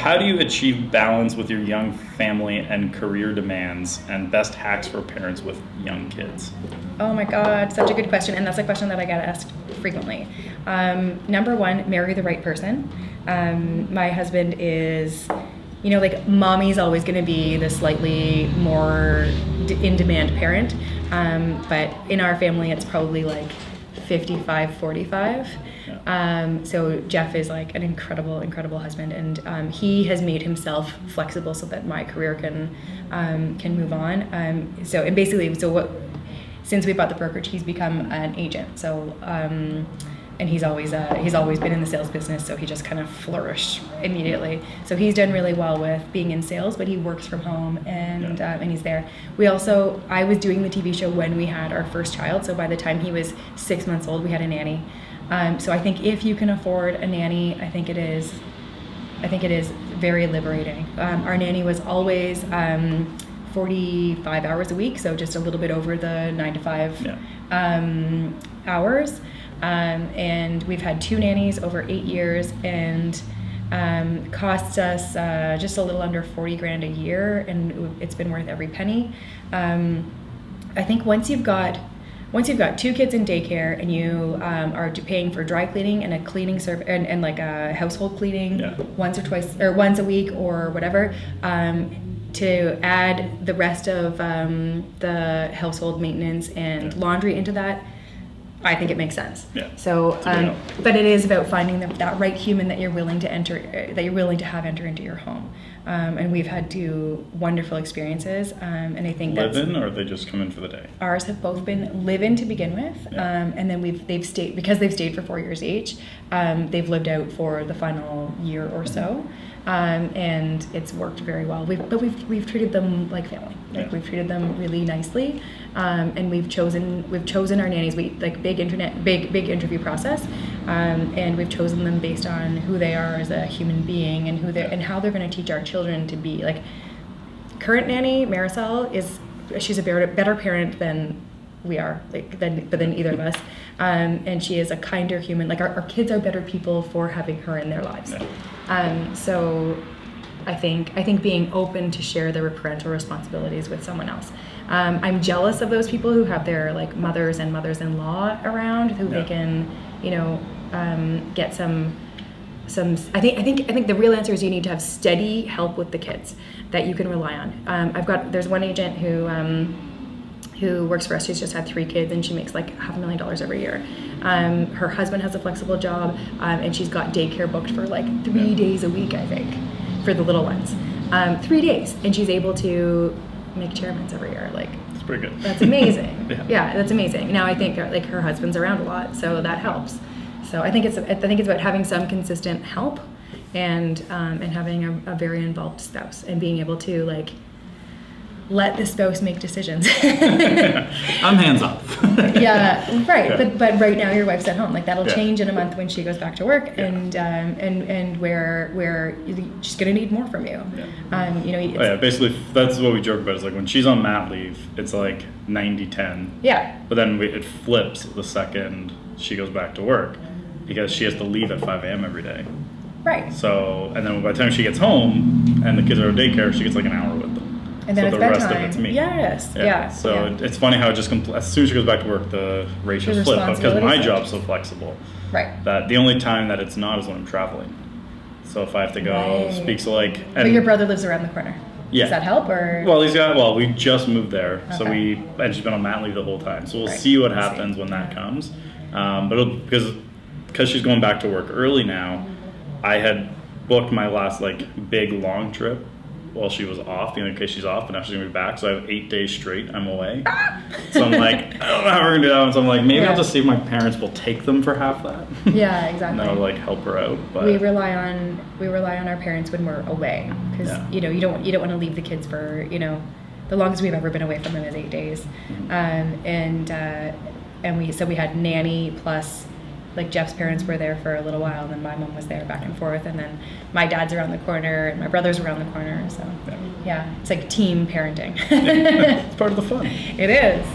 how do you achieve balance with your young family and career demands, and best hacks for parents with young kids? Oh my God, such a good question. And that's a question that I get asked frequently. Number one, marry the right person. My husband is, like mommy's always going to be the slightly more in-demand parent. But in our family, it's probably like 55-45. So Jeff is like an incredible husband, and he has made himself flexible so that my career can move on. Since we bought the brokerage, he's become an agent. So and he's always been in the sales business, so he just kind of flourished immediately. So he's done really well with being in sales, but he works from home and he's there. I was doing the TV show when we had our first child, so by the time he was 6 months old, we had a nanny. So I think if you can afford a nanny, I think it is very liberating. Our nanny was always 45 hours a week, so just a little bit over the 9 to 5 hours. And we've had 2 nannies over 8 years, and costs us just a little under 40 grand a year, and it's been worth every penny. I think once you've got 2 kids in daycare, and you are paying for dry cleaning and a cleaning service and like a household cleaning once a week or whatever, to add the rest of the household maintenance and laundry into that, I think it makes sense. Yeah. So, but it is about finding that right human that you're willing to have enter into your home. And we've had 2 wonderful experiences. And I think live-in, or they just come in for the day? Ours have both been live-in to begin with, and then they've stayed because they've stayed for 4 years each. They've lived out for the final year or so. And it's worked very well. We've treated them like family. We've treated them really nicely, and we've chosen our nannies. Big interview process, and we've chosen them based on who they are as a human being and how they're going to teach our children to be. Like, current nanny Marisol she's a better parent than we are, than either of us, and she is a kinder human. Like, our kids are better people for having her in their lives. So I think being open to share their parental responsibilities with someone else. I'm jealous of those people who have their mothers and mothers-in-law around, who they can get some. I think the real answer is you need to have steady help with the kids that you can rely on. There's one agent who works for us. She's just had 3 kids, and she makes like $500,000 every year. Her husband has a flexible job, and she's got daycare booked for like 3 days a week, I think, for the little ones. 3 days, and she's able to make chairmans every year. Like, that's pretty good. That's amazing. Yeah, that's amazing. Now I think her husband's around a lot, so that helps. So I think it's about having some consistent help, and having a very involved spouse, and being able to let the spouse make decisions. I'm hands off. Yeah, right. But right now your wife's at home. That'll change in a month when she goes back to work, and where she's gonna need more from you. Basically that's what we joke about. Is when she's on mat leave, it's 90-10. Yeah. But then it flips the second she goes back to work, because she has to leave at 5 a.m. every day. Right. So, and then by the time she gets home and the kids are at daycare, she gets an hour with them. And then so it's the bedtime. rest of it's me. Yes. Yeah. So it's funny how it just as soon as she goes back to work, the ratios flip. Because my job's so flexible. Right. That the only time that it's not is when I'm traveling. So if I have to go speak but your brother lives around the corner. Yeah. Does that help, or? Well, we just moved there, so and she's been on mat leave the whole time. So we'll see what happens when that comes. But because she's going back to work early now, I had booked my last big long trip while she was off, in case she's off, but now she's gonna be back. So I have 8 days straight I'm away. So I'm I don't know how we're gonna do that. So I'm maybe I'll just see if my parents will take them for half that. Yeah, exactly. And that'll help her out. But we rely on our parents when we're away, because you don't want to leave the kids for the longest we've ever been away from them is 8 days. And we had nanny plus Jeff's parents were there for a little while, and then my mom was there back and forth, and then my dad's around the corner and my brother's around the corner. So it's team parenting. It's part of the fun. It is.